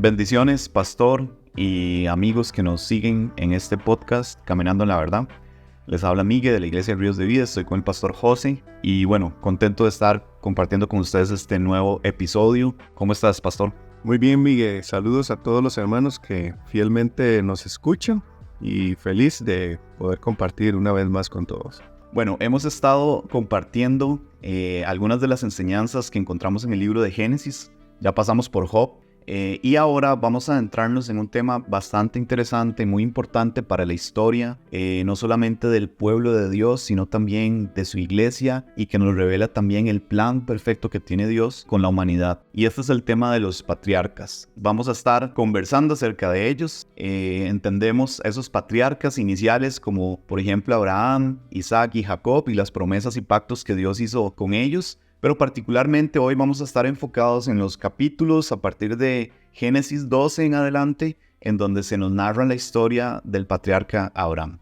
Bendiciones, pastor y amigos que nos siguen en este podcast, Caminando en la Verdad. Les habla Miguel de la Iglesia Ríos de Vida, estoy con el pastor José y bueno, contento de estar compartiendo con ustedes este nuevo episodio. ¿Cómo estás, pastor? Muy bien, Miguel. Saludos a todos los hermanos que fielmente nos escuchan y feliz de poder compartir una vez más con todos. Bueno, hemos estado compartiendo algunas de las enseñanzas que encontramos en el libro de Génesis. Ya pasamos por Job. Y ahora vamos a adentrarnos en un tema bastante interesante, muy importante para la historia, no solamente del pueblo de Dios, sino también de su iglesia, y que nos revela también el plan perfecto que tiene Dios con la humanidad. Y este es el tema de los patriarcas. Vamos a estar conversando acerca de ellos. Entendemos esos patriarcas iniciales como, por ejemplo, Abraham, Isaac y Jacob, y las promesas y pactos que Dios hizo con ellos. Pero particularmente hoy vamos a estar enfocados en los capítulos a partir de Génesis 12 en adelante, en donde se nos narra la historia del patriarca Abraham.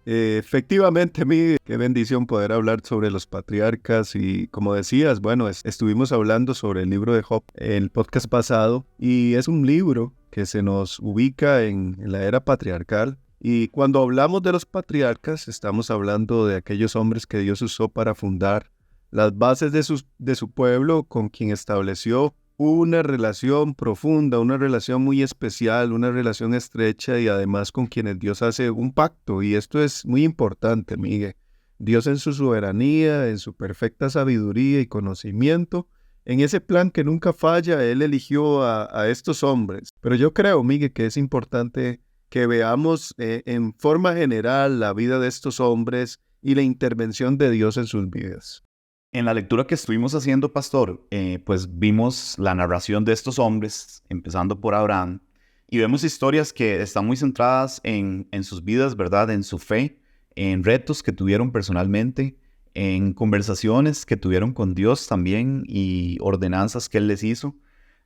Efectivamente, Miguel, qué bendición poder hablar sobre los patriarcas y como decías, bueno, estuvimos hablando sobre el libro de Job en el podcast pasado y es un libro que se nos ubica en la era patriarcal. Y cuando hablamos de los patriarcas, estamos hablando de aquellos hombres que Dios usó para fundar las bases de su pueblo, con quien estableció una relación profunda, una relación muy especial, una relación estrecha y además con quienes Dios hace un pacto. Y esto es muy importante, Miguel. Dios en su soberanía, en su perfecta sabiduría y conocimiento, en ese plan que nunca falla, Él eligió a estos hombres. Pero yo creo, Miguel, que es importante que veamos en forma general la vida de estos hombres y la intervención de Dios en sus vidas. En la lectura que estuvimos haciendo, pastor, pues vimos la narración de estos hombres, empezando por Abraham, y vemos historias que están muy centradas en sus vidas, ¿verdad? En su fe, en retos que tuvieron personalmente, en conversaciones que tuvieron con Dios también y ordenanzas que Él les hizo.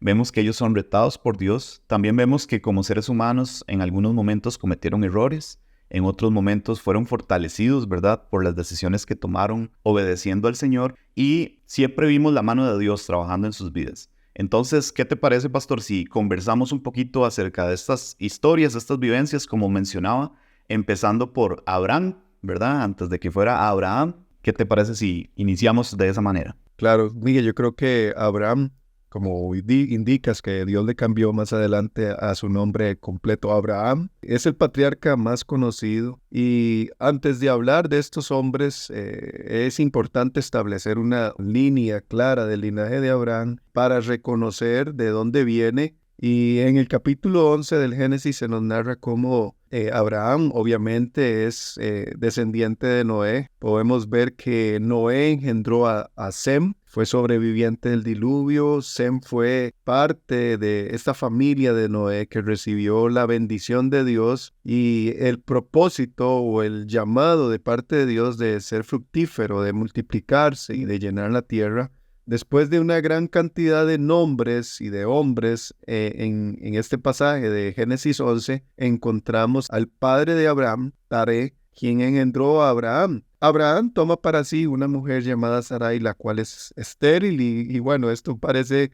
Vemos que ellos son retados por Dios. También vemos que como seres humanos en algunos momentos cometieron errores. En otros momentos fueron fortalecidos, ¿verdad? Por las decisiones que tomaron obedeciendo al Señor. Y siempre vimos la mano de Dios trabajando en sus vidas. Entonces, ¿qué te parece, pastor, si conversamos un poquito acerca de estas historias, estas vivencias, como mencionaba, empezando por Abraham, ¿verdad? Antes de que fuera Abraham. ¿Qué te parece si iniciamos de esa manera? Claro, Miguel, yo creo que Abraham, como indicas que Dios le cambió más adelante a su nombre completo, Abraham, es el patriarca más conocido. Y antes de hablar de estos hombres, es importante establecer una línea clara del linaje de Abraham para reconocer de dónde viene. Y en el capítulo 11 del Génesis se nos narra cómo Abraham obviamente es descendiente de Noé. Podemos ver que Noé engendró a Sem, fue sobreviviente del diluvio. Sem fue parte de esta familia de Noé que recibió la bendición de Dios y el propósito o el llamado de parte de Dios de ser fructífero, de multiplicarse y de llenar la tierra. Después de una gran cantidad de nombres y de hombres en este pasaje de Génesis 11, encontramos al padre de Abraham, Taré, quien engendró a Abraham. Abraham toma para sí una mujer llamada Sarai, la cual es estéril y bueno, esto parece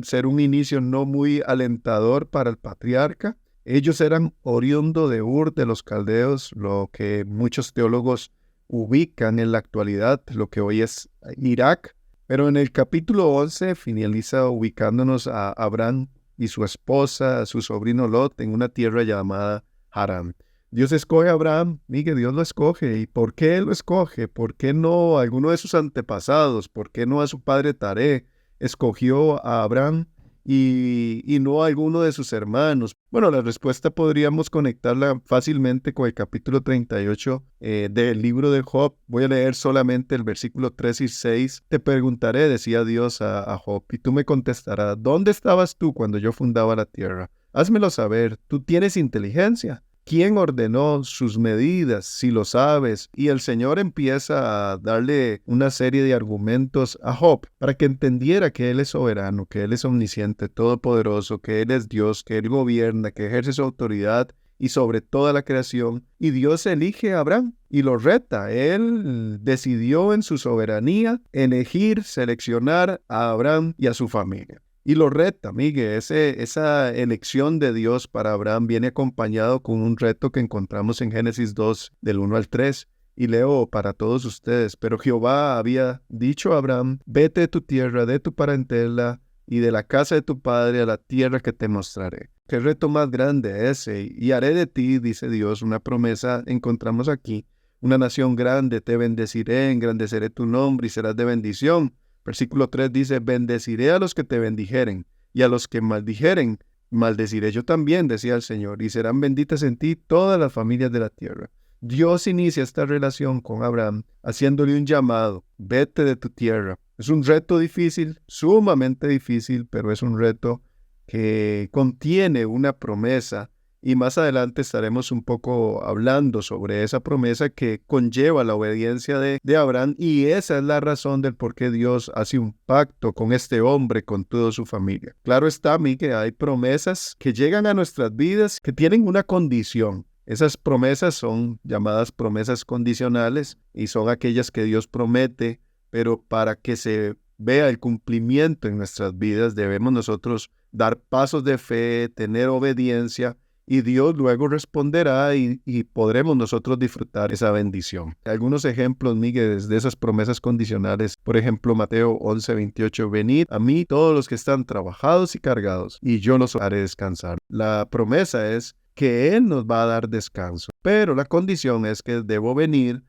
ser un inicio no muy alentador para el patriarca. Ellos eran oriundo de Ur de los Caldeos, lo que muchos teólogos ubican en la actualidad, lo que hoy es Irak. Pero en el capítulo 11 finaliza ubicándonos a Abraham y su esposa, su sobrino Lot, en una tierra llamada Harán. Dios escoge a Abraham, Miguel, Dios lo escoge. ¿Y por qué él lo escoge? ¿Por qué no a alguno de sus antepasados? ¿Por qué no a su padre Taré? Escogió a Abraham y no a alguno de sus hermanos. Bueno, la respuesta podríamos conectarla fácilmente con el capítulo 38 del libro de Job. Voy a leer solamente el versículo 3 y 6. Te preguntaré, decía Dios a Job, y tú me contestarás, ¿dónde estabas tú cuando yo fundaba la tierra? Házmelo saber, ¿tú tienes inteligencia? ¿Quién ordenó sus medidas, si lo sabes? Y el Señor empieza a darle una serie de argumentos a Job para que entendiera que Él es soberano, que Él es omnisciente, todopoderoso, que Él es Dios, que Él gobierna, que ejerce su autoridad y sobre toda la creación. Y Dios elige a Abraham y lo reta. Él decidió en su soberanía elegir, seleccionar a Abraham y a su familia. y lo reta, Miguel. Esa elección de Dios para Abraham viene acompañado con un reto que encontramos en Génesis 2, del 1 al 3. Y leo para todos ustedes: pero Jehová había dicho a Abraham: vete de tu tierra, de tu parentela y de la casa de tu padre a la tierra que te mostraré. Qué reto más grande ese. Y haré de ti, dice Dios, una promesa, encontramos aquí, una nación grande, te bendeciré, engrandeceré tu nombre y serás de bendición. Versículo 3 dice: bendeciré a los que te bendijeren, y a los que maldijeren, maldeciré yo también, decía el Señor, y serán benditas en ti todas las familias de la tierra. Dios inicia esta relación con Abraham haciéndole un llamado: vete de tu tierra. Es un reto difícil, sumamente difícil, pero es un reto que contiene una promesa, y más adelante estaremos un poco hablando sobre esa promesa que conlleva la obediencia de Abraham, y esa es la razón del por qué Dios hace un pacto con este hombre, con toda su familia. Claro está a mí que hay promesas que llegan a nuestras vidas que tienen una condición. Esas promesas son llamadas promesas condicionales y son aquellas que Dios promete, pero para que se vea el cumplimiento en nuestras vidas debemos nosotros dar pasos de fe, tener obediencia, y Dios luego responderá y podremos nosotros disfrutar esa bendición. Algunos ejemplos, Miguel, de esas promesas condicionales: por ejemplo, Mateo 11:28, venid a mí todos los que están trabajados y cargados, y yo los haré descansar. La promesa es que Él nos va a dar descanso, pero la condición es que debo venir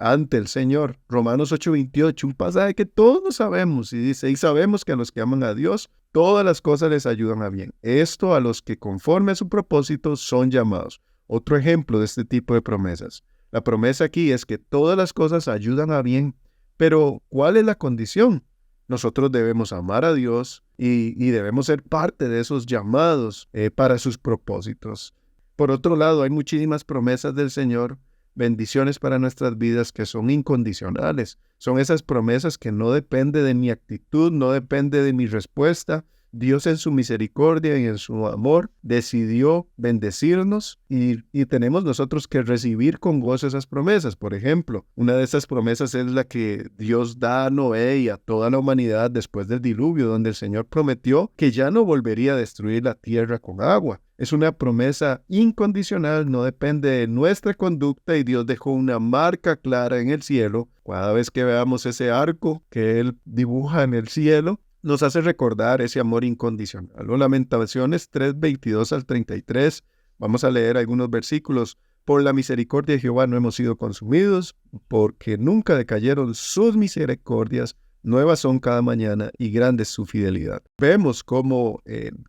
ante el Señor. Romanos 8:28, un pasaje que todos sabemos, y dice: y sabemos que a los que aman a Dios, todas las cosas les ayudan a bien. Esto a los que conforme a su propósito son llamados. Otro ejemplo de este tipo de promesas. La promesa aquí es que todas las cosas ayudan a bien, pero ¿cuál es la condición? Nosotros debemos amar a Dios y debemos ser parte de esos llamados para sus propósitos. Por otro lado, hay muchísimas promesas del Señor, bendiciones para nuestras vidas que son incondicionales. Son esas promesas que no dependen de mi actitud, no depende de mi respuesta. Dios en su misericordia y en su amor decidió bendecirnos, y tenemos nosotros que recibir con gozo esas promesas. Por ejemplo, una de esas promesas es la que Dios da a Noé y a toda la humanidad después del diluvio, donde el Señor prometió que ya no volvería a destruir la tierra con agua. Es una promesa incondicional, no depende de nuestra conducta, y Dios dejó una marca clara en el cielo. Cada vez que veamos ese arco que Él dibuja en el cielo, nos hace recordar ese amor incondicional. Lamentaciones 3:22 al 33. Vamos a leer algunos versículos. Por la misericordia de Jehová no hemos sido consumidos, porque nunca decayeron sus misericordias. Nuevas son cada mañana y grande es su fidelidad. Vemos cómo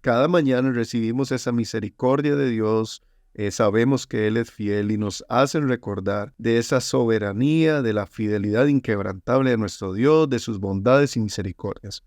cada mañana recibimos esa misericordia de Dios. Sabemos que Él es fiel y nos hacen recordar de esa soberanía, de la fidelidad inquebrantable de nuestro Dios, de sus bondades y misericordias.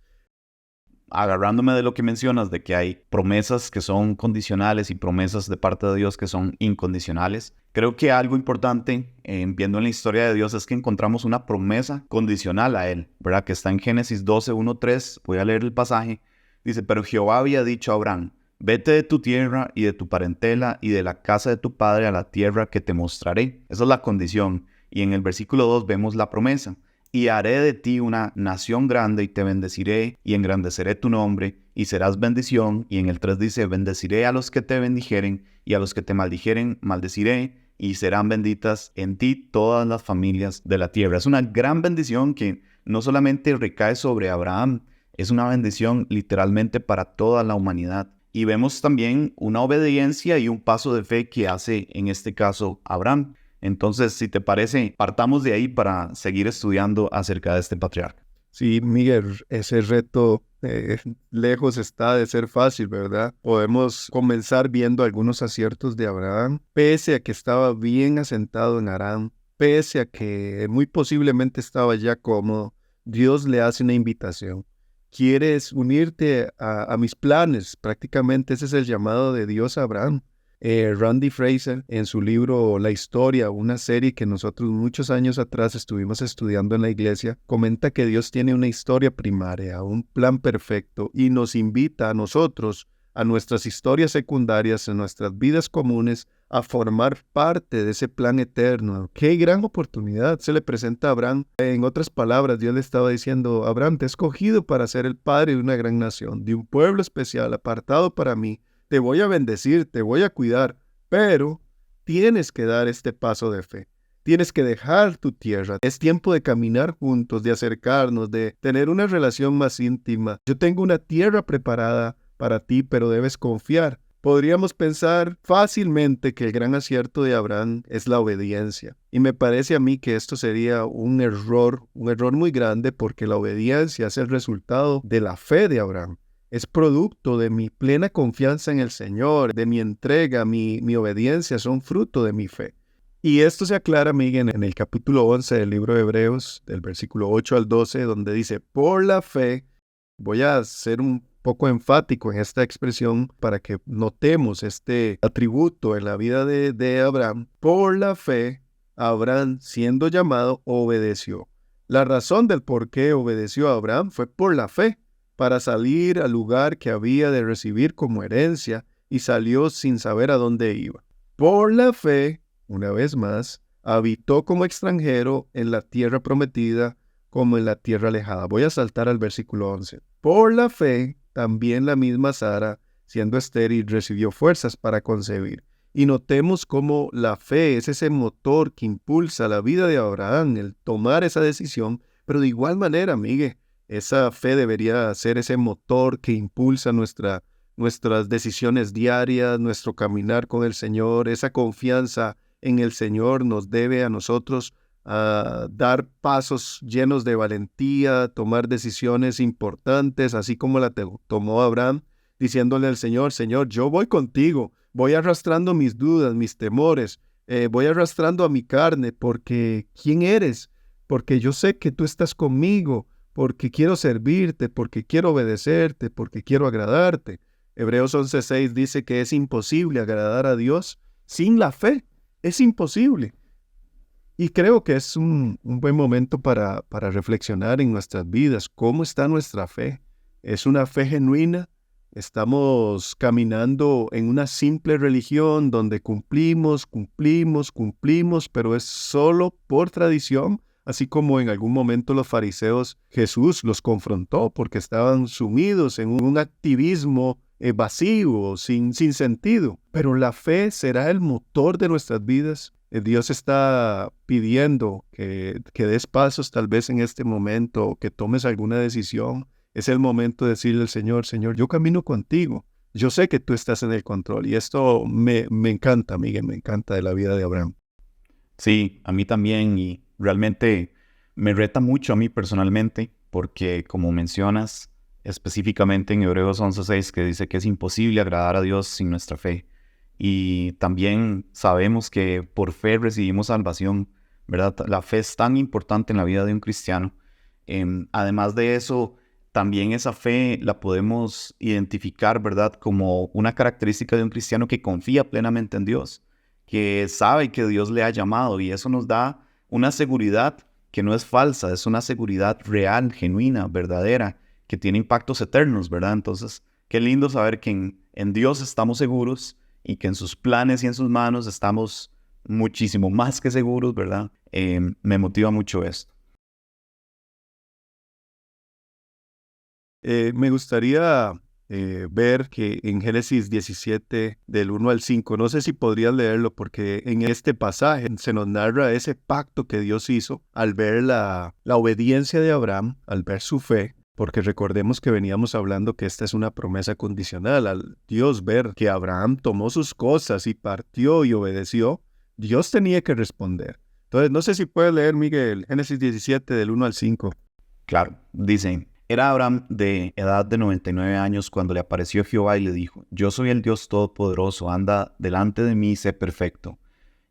Agarrándome de lo que mencionas, de que hay promesas que son condicionales y promesas de parte de Dios que son incondicionales, creo que algo importante viendo en la historia de Dios es que encontramos una promesa condicional a Él, ¿verdad? Que está en Génesis 12:1-3, voy a leer el pasaje. Dice: pero Jehová había dicho a Abraham: vete de tu tierra y de tu parentela y de la casa de tu padre a la tierra que te mostraré. Esa es la condición. Y en el versículo 2 vemos la promesa: y haré de ti una nación grande y te bendeciré y engrandeceré tu nombre y serás bendición. Y en el 3 dice: bendeciré a los que te bendijeren y a los que te maldijeren maldeciré, y serán benditas en ti todas las familias de la tierra. Es una gran bendición que no solamente recae sobre Abraham, es una bendición literalmente para toda la humanidad. Y vemos también una obediencia y un paso de fe que hace en este caso Abraham. Entonces, si te parece, partamos de ahí para seguir estudiando acerca de este patriarca. Sí, Miguel, ese reto lejos está de ser fácil, ¿verdad? Podemos comenzar viendo algunos aciertos de Abraham, pese a que estaba bien asentado en Harán, pese a que muy posiblemente estaba ya cómodo. Dios le hace una invitación. ¿Quieres unirte a mis planes? Prácticamente ese es el llamado de Dios a Abraham. Randy Fraser, en su libro La Historia, una serie que nosotros muchos años atrás estuvimos estudiando en la iglesia, comenta que Dios tiene una historia primaria, un plan perfecto, y nos invita a nosotros, a nuestras historias secundarias, en nuestras vidas comunes, a formar parte de ese plan eterno. ¡Qué gran oportunidad se le presenta a Abraham! En otras palabras, Dios le estaba diciendo, Abraham, te he escogido para ser el padre de una gran nación, de un pueblo especial, apartado para mí. Te voy a bendecir, te voy a cuidar, pero tienes que dar este paso de fe. Tienes que dejar tu tierra. Es tiempo de caminar juntos, de acercarnos, de tener una relación más íntima. Yo tengo una tierra preparada para ti, pero debes confiar. Podríamos pensar fácilmente que el gran acierto de Abraham es la obediencia. Y me parece a mí que esto sería un error muy grande, porque la obediencia es el resultado de la fe de Abraham. Es producto de mi plena confianza en el Señor, de mi entrega, mi obediencia son fruto de mi fe. Y esto se aclara, Miguel, en el capítulo 11 del libro de Hebreos, del versículo 8 al 12, donde dice, por la fe, voy a ser un poco enfático en esta expresión para que notemos este atributo en la vida de Abraham. Por la fe, Abraham, siendo llamado, obedeció. La razón del por qué obedeció a Abraham fue por la fe, para salir al lugar que había de recibir como herencia, y salió sin saber a dónde iba. Por la fe, una vez más, habitó como extranjero en la tierra prometida, como en la tierra alejada. Voy a saltar al versículo 11. Por la fe, también la misma Sara, siendo estéril, recibió fuerzas para concebir. Y notemos cómo la fe es ese motor que impulsa la vida de Abraham, el tomar esa decisión, pero de igual manera, Miguel, esa fe debería ser ese motor que impulsa nuestras decisiones diarias, nuestro caminar con el Señor. Esa confianza en el Señor nos debe a nosotros dar pasos llenos de valentía, tomar decisiones importantes, así como la tomó Abraham, diciéndole al Señor, Señor, yo voy contigo, voy arrastrando mis dudas, mis temores, voy arrastrando a mi carne, porque ¿quién eres? Porque yo sé que tú estás conmigo, porque quiero servirte, porque quiero obedecerte, porque quiero agradarte. Hebreos 11:6 dice que es imposible agradar a Dios sin la fe, es imposible. Y creo que es un buen momento para reflexionar en nuestras vidas. ¿Cómo está nuestra fe? ¿Es una fe genuina? ¿Estamos caminando en una simple religión donde cumplimos, pero es solo por tradición? Así como en algún momento los fariseos, Jesús los confrontó porque estaban sumidos en un activismo vacío, sin sentido. Pero la fe será el motor de nuestras vidas. Dios está pidiendo que des pasos tal vez en este momento, que tomes alguna decisión. Es el momento de decirle al Señor, Señor, yo camino contigo. Yo sé que tú estás en el control. Y esto me encanta, Miguel, me encanta de la vida de Abraham. Sí, a mí también, y realmente me reta mucho a mí personalmente, porque como mencionas específicamente en Hebreos 11:6, que dice que es imposible agradar a Dios sin nuestra fe. Y también sabemos que por fe recibimos salvación, ¿verdad? La fe es tan importante en la vida de un cristiano. Además de eso, también esa fe la podemos identificar, ¿verdad? Como una característica de un cristiano que confía plenamente en Dios, que sabe que Dios le ha llamado, y eso nos da una seguridad que no es falsa, es una seguridad real, genuina, verdadera, que tiene impactos eternos, ¿verdad? Entonces, qué lindo saber que en Dios estamos seguros y que en sus planes y en sus manos estamos muchísimo más que seguros, ¿verdad? Me motiva mucho esto. Me gustaría ver que en Génesis 17, del 1 al 5, no sé si podrías leerlo, porque en este pasaje se nos narra ese pacto que Dios hizo al ver la obediencia de Abraham, al ver su fe, porque recordemos que veníamos hablando que esta es una promesa condicional. Al Dios ver que Abraham tomó sus cosas y partió y obedeció, Dios tenía que responder. Entonces, no sé si puedes leer, Miguel, Génesis 17, del 1 al 5. Claro, dice, era Abraham de edad de 99 años cuando le apareció Jehová y le dijo, yo soy el Dios Todopoderoso, anda delante de mí y sé perfecto,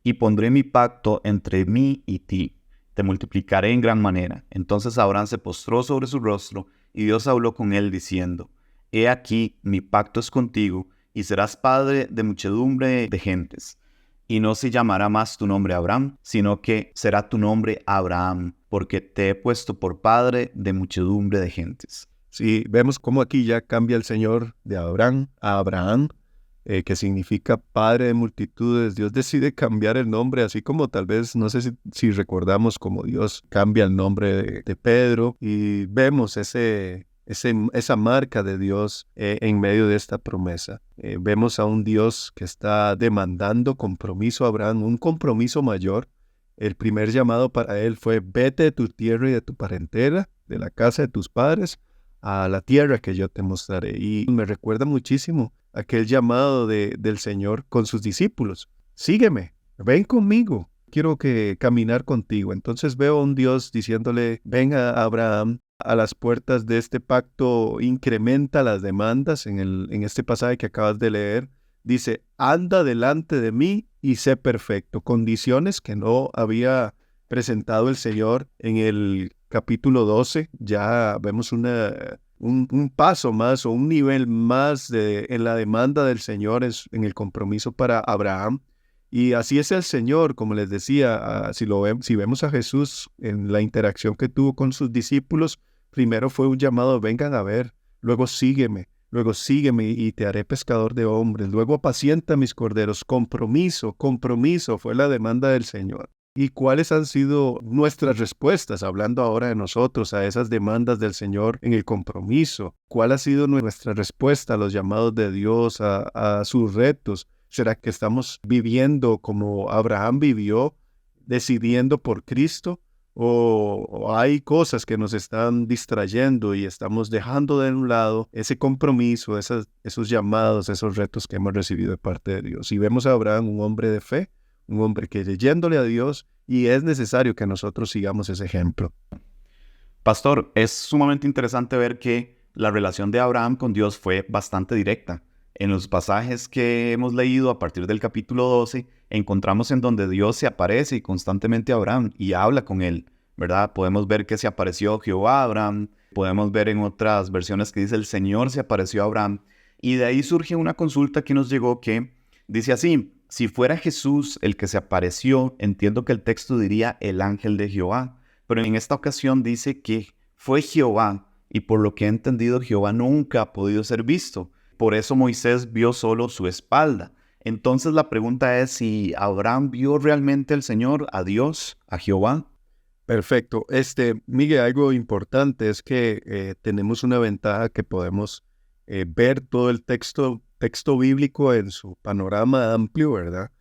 y pondré mi pacto entre mí y ti, te multiplicaré en gran manera. Entonces Abraham se postró sobre su rostro, y Dios habló con él diciendo, he aquí, mi pacto es contigo, y serás padre de muchedumbre de gentes. Y no se llamará más tu nombre Abraham, sino que será tu nombre Abraham, porque te he puesto por padre de muchedumbre de gentes. Sí, vemos cómo aquí ya cambia el Señor de Abraham a Abraham. que significa Padre de multitudes. Dios decide cambiar el nombre, así como tal vez, no sé si recordamos como Dios cambia el nombre de Pedro y vemos esa marca de Dios en medio de esta promesa. Vemos a un Dios que está demandando compromiso a Abraham, un compromiso mayor. El primer llamado para él fue: vete de tu tierra y de tu parentela, de la casa de tus padres, a la tierra que yo te mostraré. Y me recuerda muchísimo aquel llamado del Señor con sus discípulos: sígueme, ven conmigo, quiero caminar contigo. Entonces veo a un Dios diciéndole: ven a Abraham. A las puertas de este pacto incrementa las demandas. En este pasaje que acabas de leer, dice: anda delante de mí y sé perfecto. Condiciones que no había presentado el Señor en el capítulo 12. Ya vemos un paso más o un nivel más en la demanda del Señor en el compromiso para Abraham. Y así es el Señor, como les decía, si vemos a Jesús en la interacción que tuvo con sus discípulos, primero fue un llamado: vengan a ver, luego sígueme y te haré pescador de hombres, luego apacienta mis corderos. Compromiso fue la demanda del Señor. ¿Y cuáles han sido nuestras respuestas, hablando ahora de nosotros, a esas demandas del Señor en el compromiso? ¿Cuál ha sido nuestra respuesta a los llamados de Dios, a sus retos? ¿Será que estamos viviendo como Abraham vivió, decidiendo por Cristo? ¿O hay cosas que nos están distrayendo y estamos dejando de un lado ese compromiso, esos llamados, esos retos que hemos recibido de parte de Dios? Y vemos a Abraham, un hombre de fe, un hombre que leyéndole a Dios, y es necesario que nosotros sigamos ese ejemplo. Pastor, es sumamente interesante ver que la relación de Abraham con Dios fue bastante directa. En los pasajes que hemos leído a partir del capítulo 12, encontramos en donde Dios se aparece constantemente a Abraham y habla con él, ¿verdad? Podemos ver que se apareció Jehová a Abraham, podemos ver en otras versiones que dice el Señor se apareció a Abraham, y de ahí surge una consulta que nos llegó que dice así: si fuera Jesús el que se apareció, entiendo que el texto diría el ángel de Jehová, pero en esta ocasión dice que fue Jehová, y por lo que he entendido, Jehová nunca ha podido ser visto. Por eso Moisés vio solo su espalda. Entonces la pregunta es si Abraham vio realmente al Señor, a Dios, a Jehová. Perfecto. Miguel, algo importante es que tenemos una ventaja que podemos ver todo el texto bíblico en su panorama amplio, ¿verdad?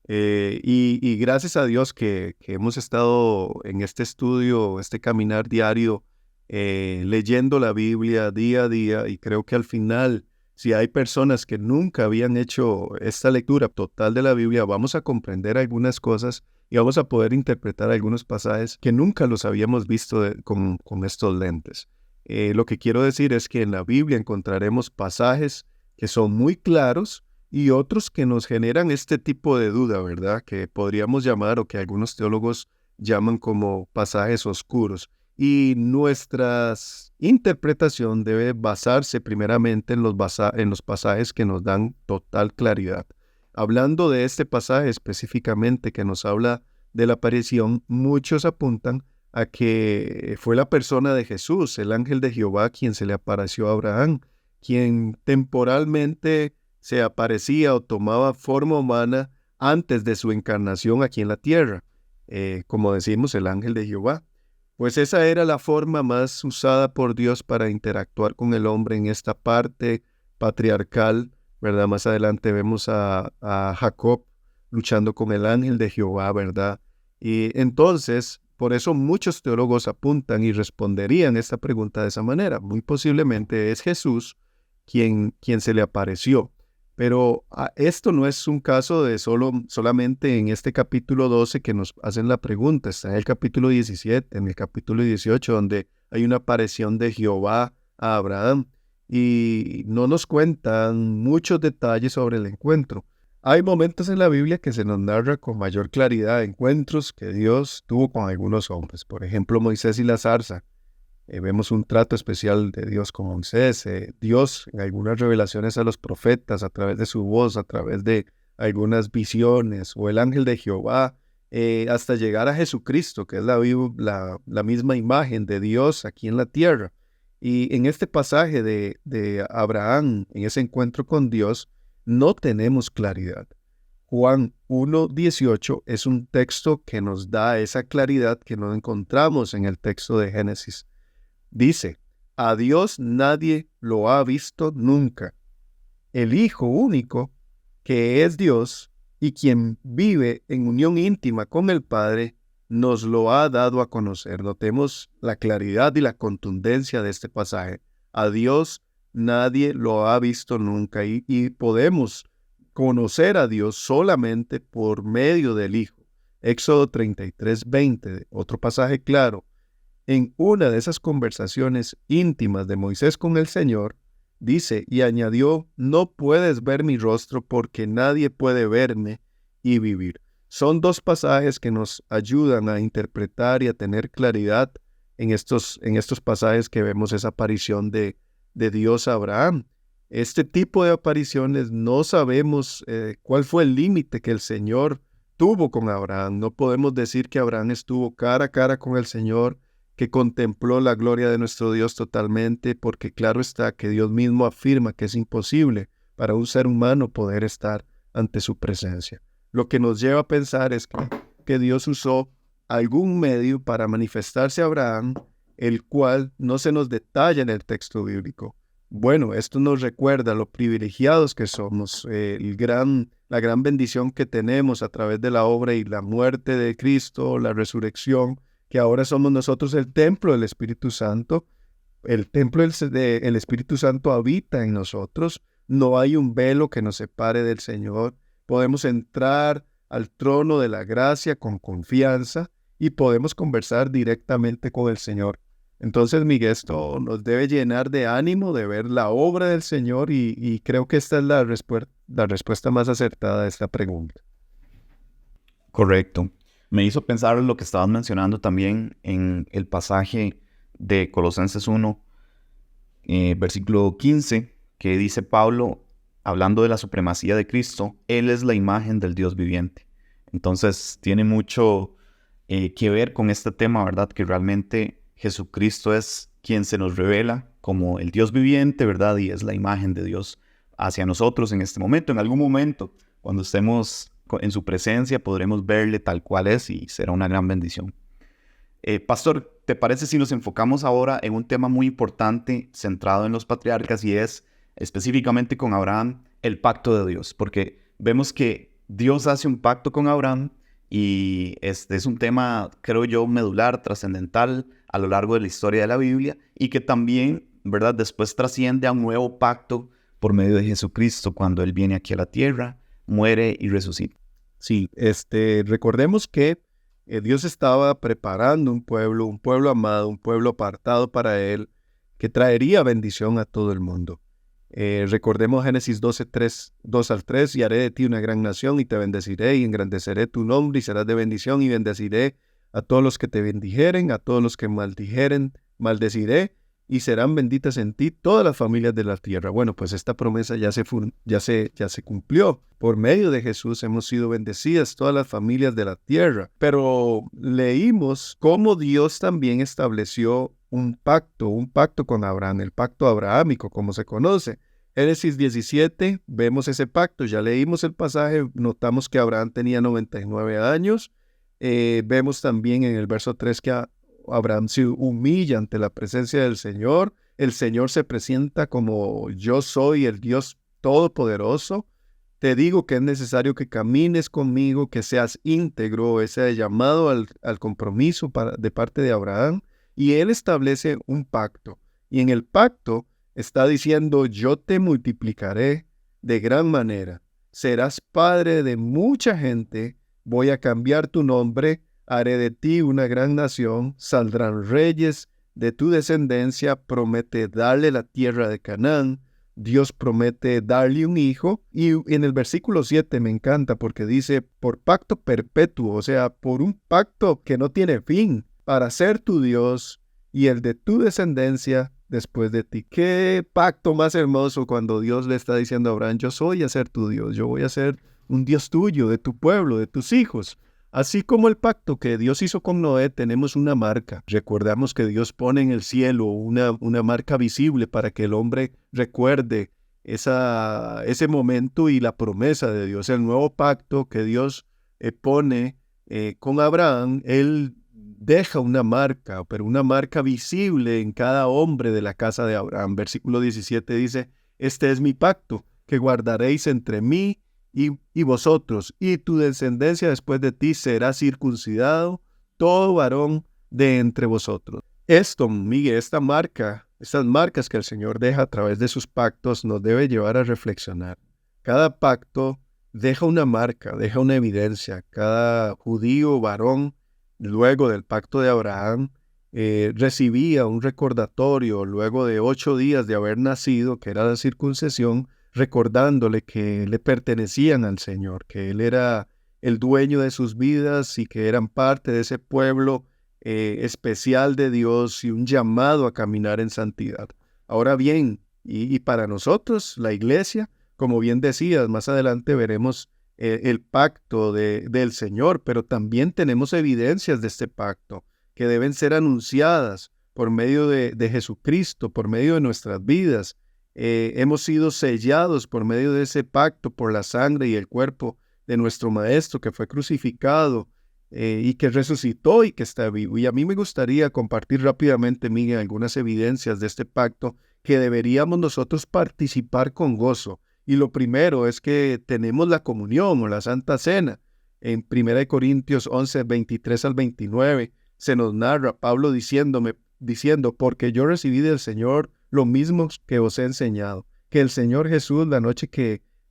Y gracias a Dios que hemos estado en este estudio, este caminar diario, leyendo la Biblia día a día, y creo que al final, si hay personas que nunca habían hecho esta lectura total de la Biblia, vamos a comprender algunas cosas y vamos a poder interpretar algunos pasajes que nunca los habíamos visto con estos lentes. Lo que quiero decir es que en la Biblia encontraremos pasajes que son muy claros y otros que nos generan este tipo de duda, ¿verdad? Que podríamos llamar, o que algunos teólogos llaman, como pasajes oscuros. Y nuestra interpretación debe basarse primeramente en los pasajes que nos dan total claridad. Hablando de este pasaje específicamente que nos habla de la aparición, muchos apuntan a que fue la persona de Jesús, el ángel de Jehová, quien se le apareció a Abraham, quien temporalmente se aparecía o tomaba forma humana antes de su encarnación aquí en la tierra. Como decimos, el ángel de Jehová. Pues esa era la forma más usada por Dios para interactuar con el hombre en esta parte patriarcal, ¿verdad? Más adelante vemos a Jacob luchando con el ángel de Jehová, ¿verdad? Y entonces, por eso muchos teólogos apuntan y responderían esta pregunta de esa manera. Muy posiblemente es Jesús quien se le apareció. Pero esto no es un caso de solamente en este capítulo 12 que nos hacen la pregunta. Está en el capítulo 17, en el capítulo 18, donde hay una aparición de Jehová a Abraham y no nos cuentan muchos detalles sobre el encuentro. Hay momentos en la Biblia que se nos narra con mayor claridad encuentros que Dios tuvo con algunos hombres. Por ejemplo, Moisés y la zarza. Vemos un trato especial de Dios con Moisés. Dios, en algunas revelaciones a los profetas, a través de su voz, a través de algunas visiones, o el ángel de Jehová, hasta llegar a Jesucristo, que es la misma imagen de Dios aquí en la tierra. Y en este pasaje de Abraham, en ese encuentro con Dios, no tenemos claridad. Juan 1:18 es un texto que nos da esa claridad que no encontramos en el texto de Génesis. Dice, a Dios nadie lo ha visto nunca. El Hijo único, que es Dios y quien vive en unión íntima con el Padre, nos lo ha dado a conocer. Notemos la claridad y la contundencia de este pasaje. A Dios nadie lo ha visto nunca y podemos conocer a Dios solamente por medio del Hijo. Éxodo 33:20, otro pasaje claro. En una de esas conversaciones íntimas de Moisés con el Señor, dice, y añadió, no puedes ver mi rostro porque nadie puede verme y vivir. Son dos pasajes que nos ayudan a interpretar y a tener claridad en estos pasajes que vemos esa aparición de Dios a Abraham. Este tipo de apariciones no sabemos cuál fue el límite que el Señor tuvo con Abraham. No podemos decir que Abraham estuvo cara a cara con el Señor, que contempló la gloria de nuestro Dios totalmente, porque claro está que Dios mismo afirma que es imposible para un ser humano poder estar ante su presencia. Lo que nos lleva a pensar es que Dios usó algún medio para manifestarse a Abraham, el cual no se nos detalla en el texto bíblico. Bueno, esto nos recuerda lo privilegiados que somos, la gran bendición que tenemos a través de la obra y la muerte de Cristo, la resurrección, que ahora somos nosotros el templo del Espíritu Santo. El templo del Espíritu Santo habita en nosotros. No hay un velo que nos separe del Señor. Podemos entrar al trono de la gracia con confianza y podemos conversar directamente con el Señor. Entonces, Miguel, esto nos debe llenar de ánimo de ver la obra del Señor y creo que esta es la respuesta más acertada a esta pregunta. Correcto. Me hizo pensar en lo que estabas mencionando también en el pasaje de Colosenses 1, versículo 15, que dice Pablo, hablando de la supremacía de Cristo, Él es la imagen del Dios viviente. Entonces, tiene mucho que ver con este tema, ¿verdad? Que realmente Jesucristo es quien se nos revela como el Dios viviente, ¿verdad? Y es la imagen de Dios hacia nosotros en este momento. En algún momento, cuando estemos en su presencia, podremos verle tal cual es y será una gran bendición. Pastor, ¿te parece si nos enfocamos ahora en un tema muy importante centrado en los patriarcas y es específicamente con Abraham, el pacto de Dios? Porque vemos que Dios hace un pacto con Abraham y este es un tema, creo yo, medular, trascendental a lo largo de la historia de la Biblia y que también, ¿verdad?, después trasciende a un nuevo pacto por medio de Jesucristo cuando Él viene aquí a la tierra, muere y resucita. Sí, recordemos que Dios estaba preparando un pueblo amado, un pueblo apartado para Él, que traería bendición a todo el mundo. Recordemos Génesis 2:3, y haré de ti una gran nación y te bendeciré y engrandeceré tu nombre y serás de bendición y bendeciré a todos los que te bendijeren, a todos los que maldijeren, maldeciré y serán benditas en ti todas las familias de la tierra. Bueno, pues esta promesa ya se cumplió. Por medio de Jesús hemos sido bendecidas todas las familias de la tierra. Pero leímos cómo Dios también estableció un pacto con Abraham, el pacto abrahámico, como se conoce. Génesis 17, vemos ese pacto, ya leímos el pasaje, notamos que Abraham tenía 99 años. Vemos también en el verso 3 que Abraham se humilla ante la presencia del Señor. El Señor se presenta como yo soy el Dios Todopoderoso. Te digo que es necesario que camines conmigo, que seas íntegro, ese llamado al compromiso de parte de Abraham. Y él establece un pacto. Y en el pacto está diciendo, yo te multiplicaré de gran manera. Serás padre de mucha gente. Voy a cambiar tu nombre. Haré de ti una gran nación. Saldrán reyes de tu descendencia. Promete darle la tierra de Canaán. Dios promete darle un hijo. Y en el versículo 7 me encanta porque dice, por pacto perpetuo, o sea, por un pacto que no tiene fin, para ser tu Dios y el de tu descendencia después de ti. Qué pacto más hermoso cuando Dios le está diciendo a Abraham, yo soy a ser tu Dios, yo voy a ser un Dios tuyo, de tu pueblo, de tus hijos. Así como el pacto que Dios hizo con Noé, tenemos una marca. Recordamos que Dios pone en el cielo una marca visible para que el hombre recuerde ese momento y la promesa de Dios, el nuevo pacto que Dios pone con Abraham. Él deja una marca, pero una marca visible en cada hombre de la casa de Abraham. Versículo 17 dice: este es mi pacto que guardaréis entre mí y vosotros, y tu descendencia después de ti será circuncidado, todo varón de entre vosotros. Esto, Miguel, estas marcas que el Señor deja a través de sus pactos nos debe llevar a reflexionar. Cada pacto deja una marca, deja una evidencia. Cada judío varón, luego del pacto de Abraham, recibía un recordatorio luego de 8 días de haber nacido, que era la circuncisión, recordándole que le pertenecían al Señor, que Él era el dueño de sus vidas y que eran parte de ese pueblo especial de Dios y un llamado a caminar en santidad. Ahora bien, y para nosotros, la iglesia, como bien decías, más adelante veremos el pacto del Señor, pero también tenemos evidencias de este pacto que deben ser anunciadas por medio de Jesucristo, por medio de nuestras vidas. Hemos sido sellados por medio de ese pacto por la sangre y el cuerpo de nuestro Maestro que fue crucificado y que resucitó y que está vivo. Y a mí me gustaría compartir rápidamente, Miguel, algunas evidencias de este pacto que deberíamos nosotros participar con gozo. Y lo primero es que tenemos la comunión o la Santa Cena. En 1 Corintios 11, 23 al 29, se nos narra Pablo diciendo: porque yo recibí del Señor lo mismo que os he enseñado, que el Señor Jesús, la noche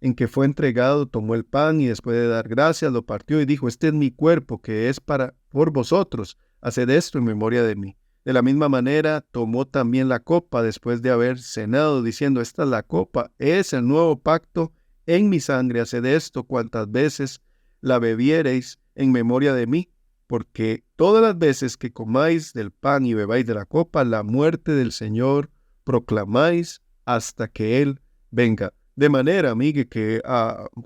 en que fue entregado, tomó el pan y después de dar gracias lo partió y dijo: este es mi cuerpo que es por vosotros, haced esto en memoria de mí. De la misma manera tomó también la copa después de haber cenado, diciendo: esta es la copa, es el nuevo pacto en mi sangre, haced esto cuantas veces la bebiereis en memoria de mí, porque todas las veces que comáis del pan y bebáis de la copa, la muerte del Señor proclamáis hasta que Él venga. De manera, amigue, que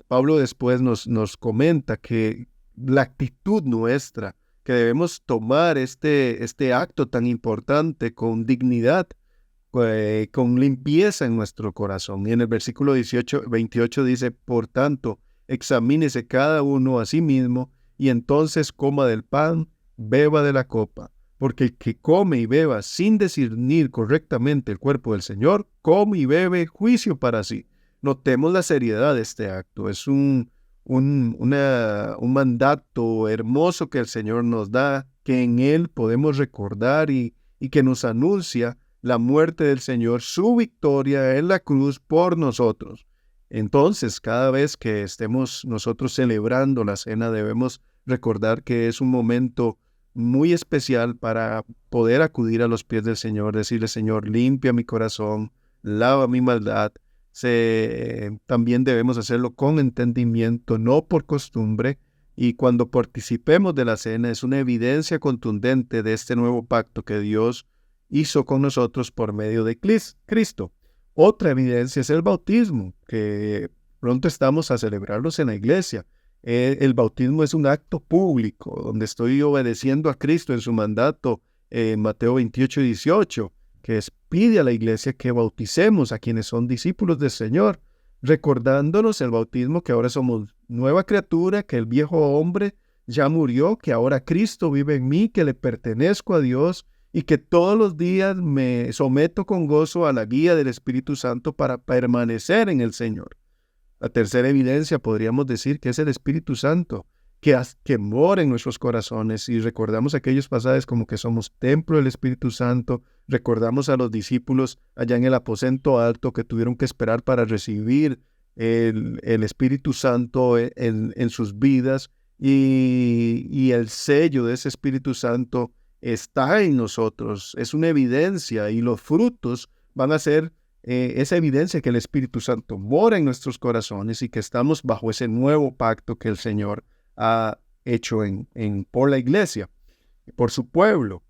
Pablo después nos comenta que la actitud nuestra, que debemos tomar este acto tan importante con dignidad, con limpieza en nuestro corazón. Y en el versículo 28 dice: por tanto, examínese cada uno a sí mismo, y entonces coma del pan, beba de la copa. Porque el que come y beba sin discernir correctamente el cuerpo del Señor, come y bebe juicio para sí. Notemos la seriedad de este acto. Es un mandato hermoso que el Señor nos da, que en Él podemos recordar y que nos anuncia la muerte del Señor, su victoria en la cruz por nosotros. Entonces, cada vez que estemos nosotros celebrando la cena, debemos recordar que es un momento muy especial para poder acudir a los pies del Señor, decirle: Señor, limpia mi corazón, lava mi maldad. También debemos hacerlo con entendimiento, no por costumbre, y cuando participemos de la cena es una evidencia contundente de este nuevo pacto que Dios hizo con nosotros por medio de Cristo. Otra evidencia es el bautismo, que pronto estamos a celebrarlos en la iglesia. El bautismo es un acto público, donde estoy obedeciendo a Cristo en su mandato, Mateo 28, 18, que pide a la iglesia que bauticemos a quienes son discípulos del Señor, recordándonos el bautismo, que ahora somos nueva criatura, que el viejo hombre ya murió, que ahora Cristo vive en mí, que le pertenezco a Dios y que todos los días me someto con gozo a la guía del Espíritu Santo para permanecer en el Señor. La tercera evidencia podríamos decir que es el Espíritu Santo, que mora en nuestros corazones, y recordamos aquellos pasajes como que somos templo del Espíritu Santo. Recordamos a los discípulos allá en el aposento alto que tuvieron que esperar para recibir el Espíritu Santo en sus vidas, y el sello de ese Espíritu Santo está en nosotros, es una evidencia, y los frutos van a ser esa evidencia que el Espíritu Santo mora en nuestros corazones y que estamos bajo ese nuevo pacto que el Señor ha hecho por la iglesia, por su pueblo.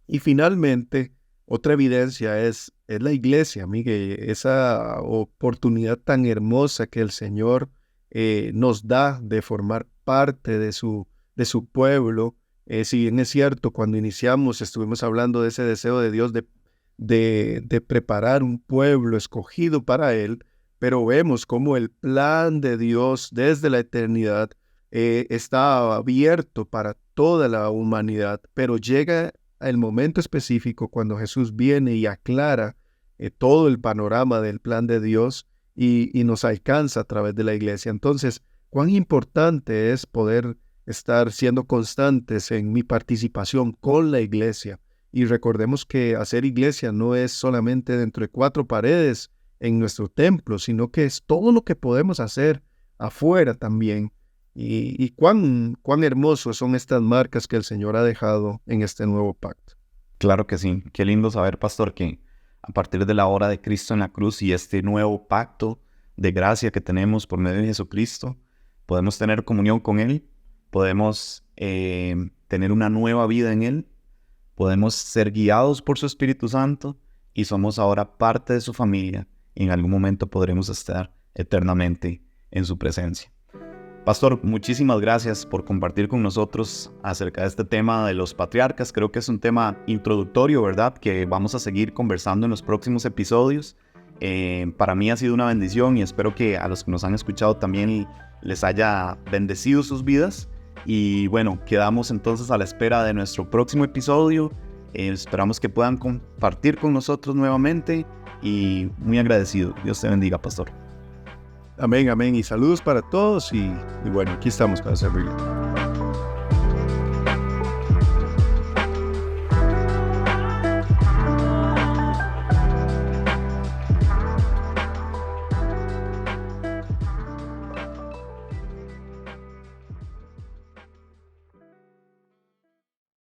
Y finalmente, otra evidencia es la iglesia, Miguel, esa oportunidad tan hermosa que el Señor nos da de formar parte de su pueblo. Si bien es cierto, cuando iniciamos estuvimos hablando de ese deseo de Dios de preparar un pueblo escogido para Él, pero vemos cómo el plan de Dios desde la eternidad está abierto para toda la humanidad, pero llega el momento específico cuando Jesús viene y aclara todo el panorama del plan de Dios y nos alcanza a través de la iglesia. Entonces, cuán importante es poder estar siendo constantes en mi participación con la iglesia. Y recordemos que hacer iglesia no es solamente dentro de 4 paredes en nuestro templo, sino que es todo lo que podemos hacer afuera también. Y cuán hermosos son estas marcas que el Señor ha dejado en este nuevo pacto. Claro que sí. Qué lindo saber, pastor, que a partir de la obra de Cristo en la cruz y este nuevo pacto de gracia que tenemos por medio de Jesucristo, podemos tener comunión con Él, podemos tener una nueva vida en Él, podemos ser guiados por su Espíritu Santo y somos ahora parte de su familia y en algún momento podremos estar eternamente en su presencia. Pastor, muchísimas gracias por compartir con nosotros acerca de este tema de los patriarcas. Creo que es un tema introductorio, ¿verdad? Que vamos a seguir conversando en los próximos episodios. Para mí ha sido una bendición y espero que a los que nos han escuchado también les haya bendecido sus vidas. Y bueno, quedamos entonces a la espera de nuestro próximo episodio. Esperamos que puedan compartir con nosotros nuevamente y muy agradecido. Dios te bendiga, pastor. Amén, amén. Y saludos para todos y bueno, aquí estamos para servirle.